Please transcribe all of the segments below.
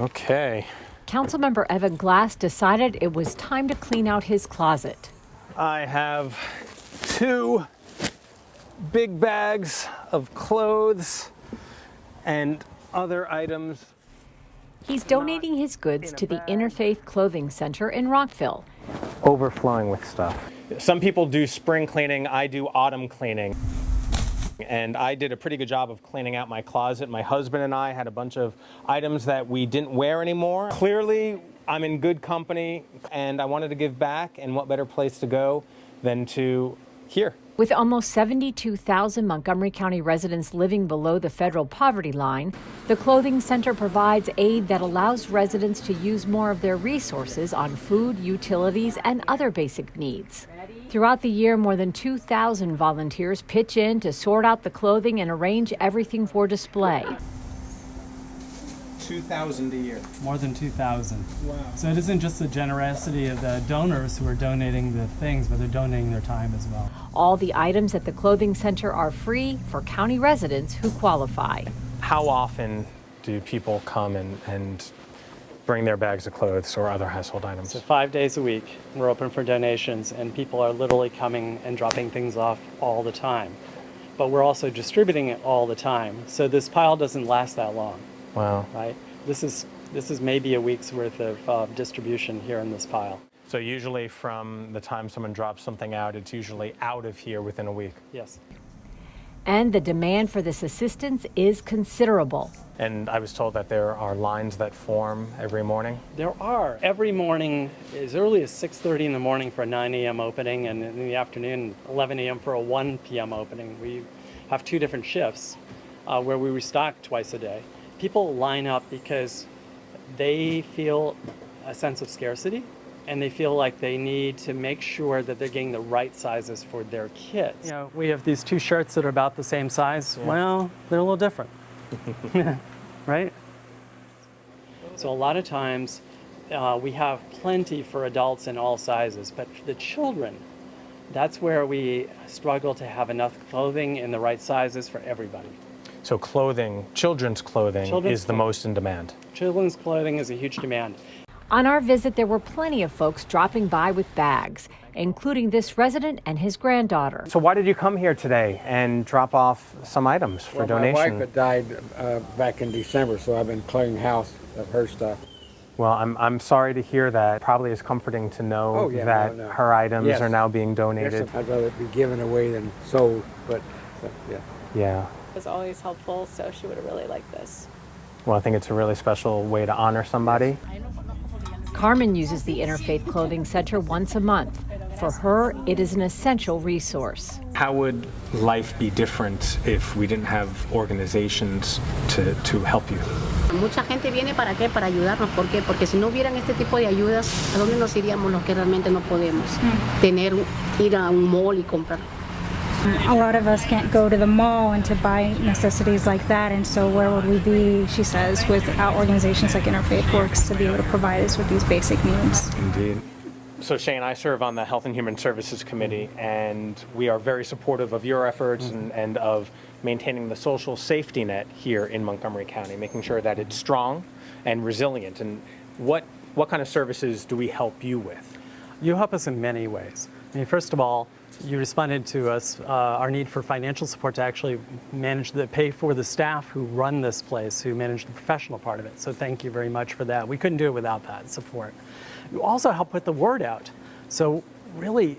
Okay. Councilmember Glass decided it was time to clean out his closet. I have 2 big bags of clothes and other items. He's donating his goods to the Interfaith Clothing Center in Rockville. Overflowing with stuff. Some people do spring cleaning, I do autumn cleaning. And I did a pretty good job of cleaning out my closet. My husband and I had a bunch of items that we didn't wear anymore. Clearly, I'm in good company and I wanted to give back, and what better place to go than to here. With almost 72,000 Montgomery County residents living below the federal poverty line, the clothing center provides aid that allows residents to use more of their resources on food, utilities, and other basic needs. Throughout the year, more than 2,000 volunteers pitch in to sort out the clothing and arrange everything for display. 2,000 a year. More than 2,000. Wow. So it isn't just the generosity of the donors who are donating the things, but they're donating their time as well. All the items at the clothing center are free for county residents who qualify. How often do people come and bring their bags of clothes or other household items? So 5 days a week, we're open for donations, and people are literally coming and dropping things off all the time. But we're also distributing it all the time, so this pile doesn't last that long. Wow. Right? This is maybe a week's worth of distribution here in this pile. So usually from the time someone drops something out, it's usually out of here within a week. Yes. And the demand for this assistance is considerable. And I was told that there are lines that form every morning. There are. Every morning, as early as 6:30 in the morning for a 9 a.m. opening, and in the afternoon, 11 a.m. for a 1 p.m. opening. We have 2 different shifts where we restock twice a day. People line up because they feel a sense of scarcity, and they feel like they need to make sure that they're getting the right sizes for their kids. You know, we have these 2 shirts that are about the same size. Yeah. Well, they're a little different, right? So a lot of times we have plenty for adults in all sizes, but for the children, that's where we struggle to have enough clothing in the right sizes for everybody. So children's clothing is the most in demand. Children's clothing is a huge demand. On our visit, there were plenty of folks dropping by with bags, including this resident and his granddaughter. So why did you come here today and drop off some items for donation? My wife had died back in December, so I've been cleaning house of her stuff. Well, I'm sorry to hear that. Probably is comforting to know that her items are now being donated. I'd rather it be given away than sold, but yeah. Yeah. Was always helpful, so she would have really liked this. Well, I think it's a really special way to honor somebody. Carmen uses the Interfaith Clothing Center once a month. For her, it is an essential resource. How would life be different if we didn't have organizations to help you? Mucha gente viene para qué, para ayudarnos. ¿Por qué? Porque si no hubieran este tipo de ayudas, ¿a dónde nos iríamos los que realmente no podemos? Ir a un mall y comprar. A lot of us can't go to the mall and to buy necessities like that, and so where would we be, she says, without organizations like Interfaith Works to be able to provide us with these basic needs. Indeed. So Shane, I serve on the Health and Human Services Committee, and we are very supportive of your efforts and of maintaining the social safety net here in Montgomery County, making sure that it's strong and resilient. And what kind of services do we help you with? You help us in many ways. I mean, first of all, you responded to us, our need for financial support to actually pay for the staff who run this place, who manage the professional part of it. So thank you very much for that. We couldn't do it without that support. You also help put the word out. So really,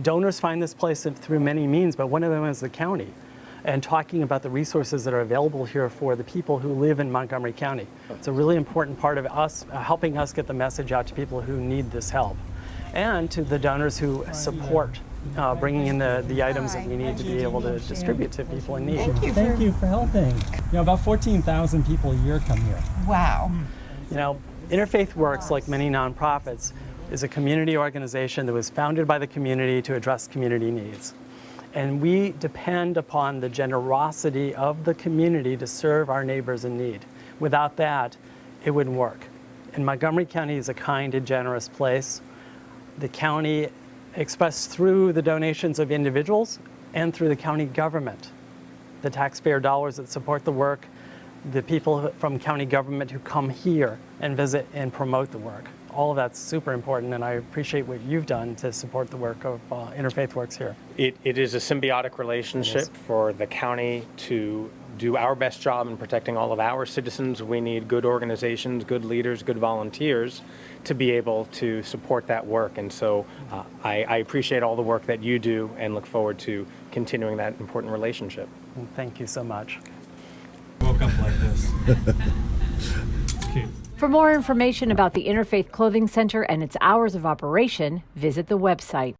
donors find this place through many means, but one of them is the county, and talking about the resources that are available here for the people who live in Montgomery County. It's a really important part of us, helping us get the message out to people who need this help, and to the donors who support bringing in the items that we need to be able to distribute to people in need. Thank you for helping. You know, about 14,000 people a year come here. Wow. You know, Interfaith Works, like many nonprofits, is a community organization that was founded by the community to address community needs. And we depend upon the generosity of the community to serve our neighbors in need. Without that, it wouldn't work. And Montgomery County is a kind and generous place. The county expressed through the donations of individuals and through the county government, the taxpayer dollars that support the work, the people from county government who come here and visit and promote the work. All of that's super important, and I appreciate what you've done to support the work of Interfaith Works here. It is a symbiotic relationship for the county to do our best job in protecting all of our citizens. We need good organizations, good leaders, good volunteers to be able to support that work. And so I appreciate all the work that you do and look forward to continuing that important relationship. And thank you so much. Woke up like this. Cute. For more information about the Interfaith Clothing Center and its hours of operation, visit the website.